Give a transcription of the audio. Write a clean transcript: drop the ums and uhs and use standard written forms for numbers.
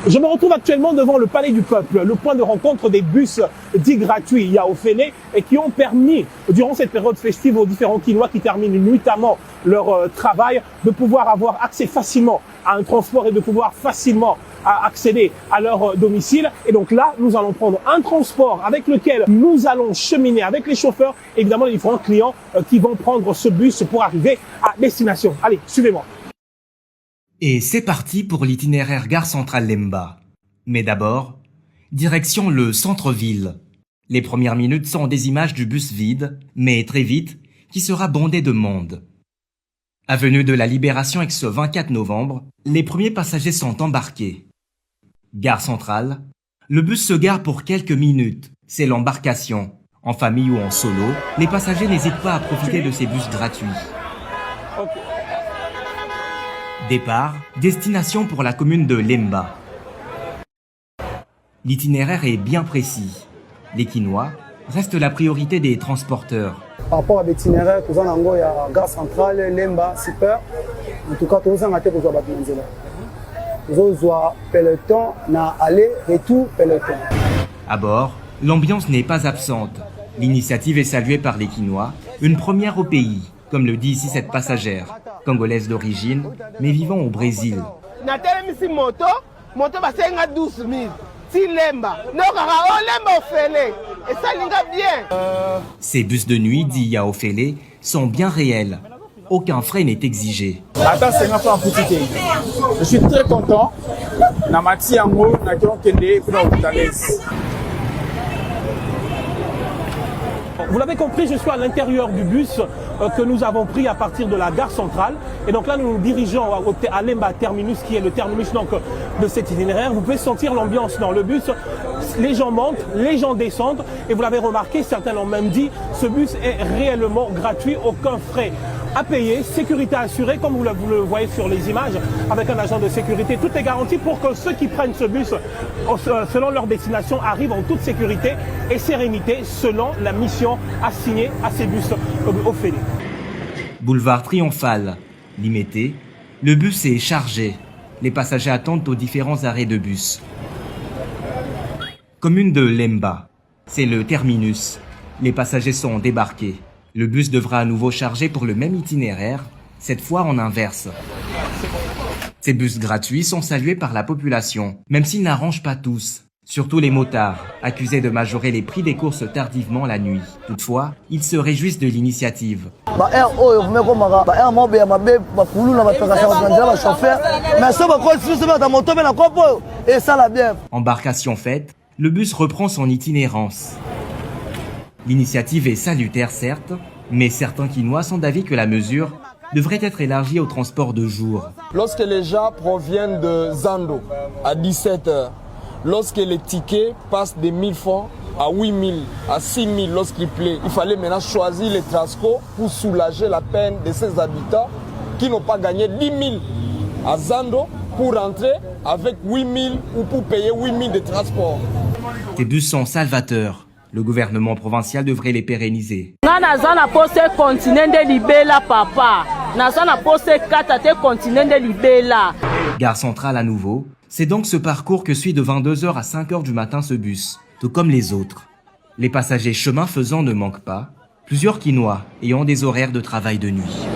Je me retrouve actuellement devant le Palais du Peuple, le point de rencontre des bus dits gratuits Yaofélé et qui ont permis, durant cette période festive, aux différents Kinois qui terminent nuitamment leur travail, de pouvoir avoir accès facilement à un transport et de pouvoir facilement accéder à leur domicile. Et donc là, nous allons prendre un transport avec lequel nous allons cheminer avec les chauffeurs, évidemment les différents clients qui vont prendre ce bus pour arriver à destination. Allez, suivez-moi. Et c'est parti pour l'itinéraire Gare Centrale Lemba. Mais d'abord, direction le centre-ville. Les premières minutes sont des images du bus vide, mais très vite, qui sera bondé de monde. Avenue de la Libération ex 24 novembre, les premiers passagers sont embarqués. Gare Centrale, le bus se gare pour quelques minutes, c'est l'embarcation. En famille ou en solo, les passagers n'hésitent pas à profiter de ces bus gratuits. Départ, destination pour la commune de Lemba. L'itinéraire est bien précis. Les Kinois restent la priorité des transporteurs. Par rapport à l'itinéraire, nous avons la gare centrale, Lemba, super. En tout cas, nous avons été pour nous avons peloton, na aller, retour, peloton. À bord, l'ambiance n'est pas absente. L'initiative est saluée par les Kinois, une première au pays, comme le dit ici cette passagère, congolaise d'origine, mais vivant au Brésil. Ces bus de nuit, dits Yaofélé, sont bien réels. Aucun frais n'est exigé. Je suis très content. Vous l'avez compris, je suis à l'intérieur du bus que nous avons pris à partir de la gare centrale. Et donc là, nous nous dirigeons à Lemba Terminus, qui est le terminus donc, de cet itinéraire. Vous pouvez sentir l'ambiance dans le bus. Les gens montent, les gens descendent. Et vous l'avez remarqué, certains l'ont même dit, ce bus est réellement gratuit, aucun frais à payer, sécurité assurée, comme vous le voyez sur les images, avec un agent de sécurité. Tout est garanti pour que ceux qui prennent ce bus, selon leur destination, arrivent en toute sécurité et sérénité, selon la mission assignée à ces bus au Félix. Boulevard Triomphal, limité, le bus est chargé. Les passagers attendent aux différents arrêts de bus. Commune de Lemba, c'est le terminus. Les passagers sont débarqués. Le bus devra à nouveau charger pour le même itinéraire, cette fois en inverse. Ces bus gratuits sont salués par la population, même s'ils n'arrangent pas tous. Surtout les motards, accusés de majorer les prix des courses tardivement la nuit. Toutefois, ils se réjouissent de l'initiative. Embarcation faite, le bus reprend son itinérance. L'initiative est salutaire certes, mais certains Kinois sont d'avis que la mesure devrait être élargie au transport de jour. Lorsque les gens proviennent de Zando à 17h, lorsque les tickets passent de 1000 francs à 8000, à 6000 lorsqu'il plaît, il fallait maintenant choisir les Transco pour soulager la peine de ces habitants qui n'ont pas gagné 10 000 à Zando pour rentrer avec 8000 ou pour payer 8000 de transport. Ces bus sont salvateurs. Le gouvernement provincial devrait les pérenniser. Gare centrale à nouveau. C'est donc ce parcours que suit de 22h à 5h du matin ce bus, tout comme les autres. Les passagers chemin faisant ne manquent pas, plusieurs Kinois ayant des horaires de travail de nuit.